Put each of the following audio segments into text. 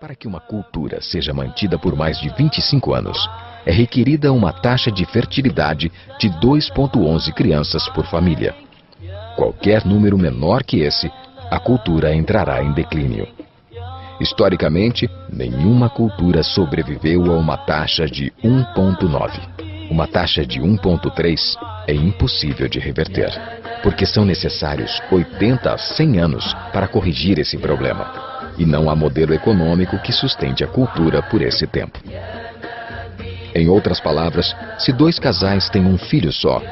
Para que uma cultura seja mantida por mais de 25 anos, é requerida uma taxa de fertilidade de 2,11 crianças por família. Qualquer número menor que esse, a cultura entrará em declínio. Historicamente, nenhuma cultura sobreviveu a uma taxa de 1,9. Uma taxa de 1,3 é impossível de reverter, porque são necessários 80 a 100 anos para corrigir esse problema. E não há modelo econômico que sustente a cultura por esse tempo. Em outras palavras, se dois casais têm um filho só,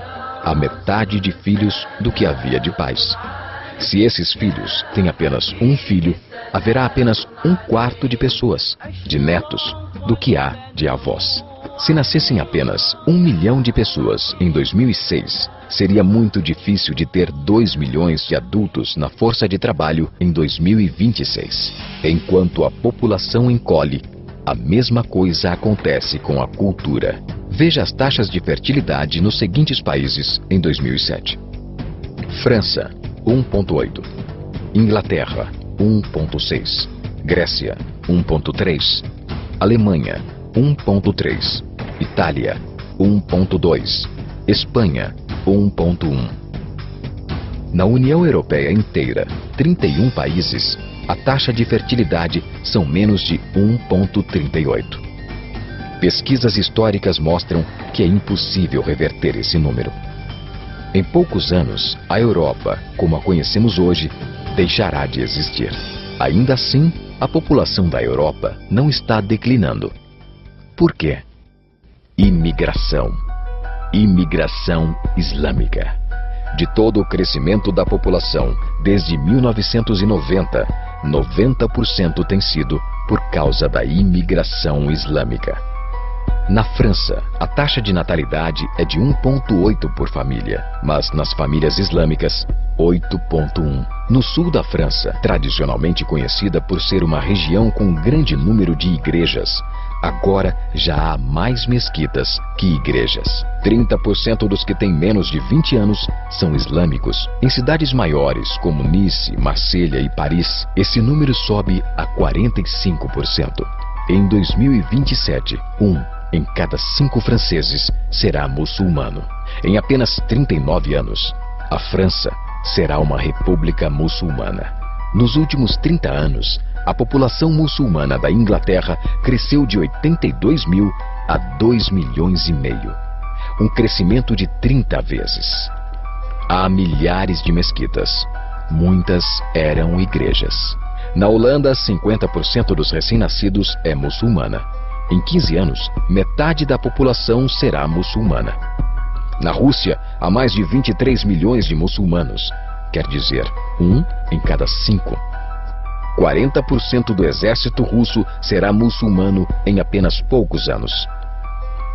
há metade de filhos do que havia de pais. Se esses filhos têm apenas um filho, haverá apenas 1/4 de pessoas, de netos, do que há de avós. Se nascessem apenas 1 milhão de pessoas em 2006, seria muito difícil de ter 2 milhões de adultos na força de trabalho em 2026. Enquanto a população encolhe, a mesma coisa acontece com a cultura. Veja as taxas de fertilidade nos seguintes países em 2007. França, 1,8. Inglaterra, 1,6. Grécia, 1,3. Alemanha, 1,3. Itália, 1,2. Espanha, 1,1. Na União Europeia inteira, 31 países, a taxa de fertilidade são menos de 1,38. Pesquisas históricas mostram que é impossível reverter esse número. Em poucos anos, a Europa, como a conhecemos hoje, deixará de existir. Ainda assim, a população da Europa não está declinando. Por quê? Imigração. Imigração islâmica. De todo o crescimento da população, desde 1990, 90% tem sido por causa da imigração islâmica. Na França, a taxa de natalidade é de 1,8 por família, mas nas famílias islâmicas, 8,1. No sul da França, tradicionalmente conhecida por ser uma região com um grande número de igrejas, agora já há mais mesquitas que igrejas. 30% dos que têm menos de 20 anos são islâmicos. Em cidades maiores como Nice, Marselha e Paris, esse número sobe a 45%. Em 2027, em cada 5 franceses será muçulmano. Em apenas 39 anos, a França será uma república muçulmana. Nos últimos 30 anos, a população muçulmana da Inglaterra cresceu de 82 mil a 2 milhões e meio. Um crescimento de 30 vezes. Há milhares de mesquitas. Muitas eram igrejas. Na Holanda, 50% dos recém-nascidos é muçulmana. Em 15 anos, metade da população será muçulmana. Na Rússia, há mais de 23 milhões de muçulmanos. Quer dizer, 1 em cada 5. 40% do exército russo será muçulmano em apenas poucos anos.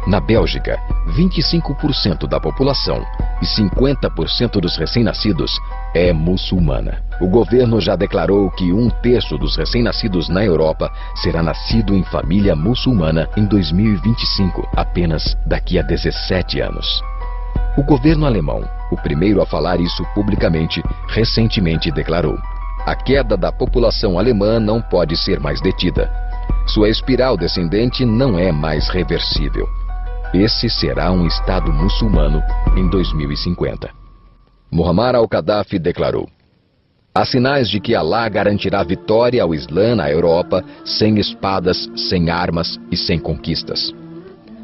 Na Bélgica, 25% da população e 50% dos recém-nascidos é muçulmana. O governo já declarou que 1/3 dos recém-nascidos na Europa será nascido em família muçulmana em 2025, apenas daqui a 17 anos. O governo alemão, o primeiro a falar isso publicamente, recentemente declarou: a queda da população alemã não pode ser mais detida. Sua espiral descendente não é mais reversível. Esse será um Estado muçulmano em 2050. Muammar al-Gaddafi declarou: há sinais de que Alá garantirá vitória ao Islã na Europa sem espadas, sem armas e sem conquistas.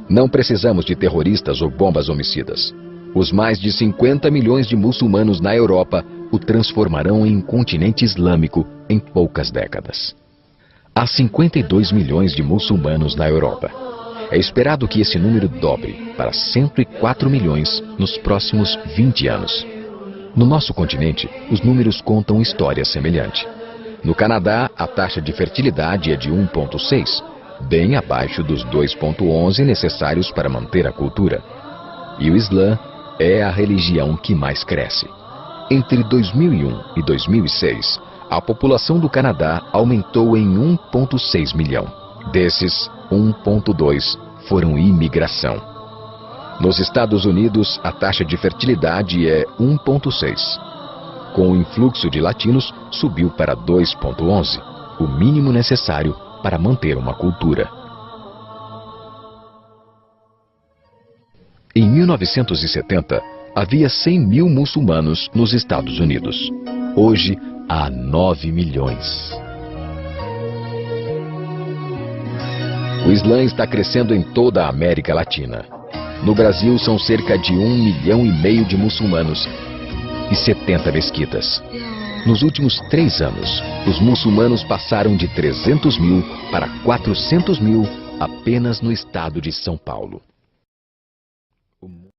Não precisamos de terroristas ou bombas homicidas. Os mais de 50 milhões de muçulmanos na Europa o transformarão em um continente islâmico em poucas décadas. Há 52 milhões de muçulmanos na Europa. É esperado que esse número dobre para 104 milhões nos próximos 20 anos. No nosso continente, os números contam história semelhante. No Canadá, a taxa de fertilidade é de 1,6, bem abaixo dos 2,11 necessários para manter a cultura. E o Islã é a religião que mais cresce. Entre 2001 e 2006, a população do Canadá aumentou em 1,6 milhão. Desses, 1,2 foram imigração. Nos Estados Unidos, a taxa de fertilidade é 1,6. Com o influxo de latinos, subiu para 2,11, o mínimo necessário para manter uma cultura. Em 1970, havia 100 mil muçulmanos nos Estados Unidos. Hoje, há 9 milhões. O Islã está crescendo em toda a América Latina. No Brasil, são cerca de 1,5 milhão de muçulmanos e 70 mesquitas. Nos últimos 3 anos, os muçulmanos passaram de 300 mil para 400 mil apenas no estado de São Paulo.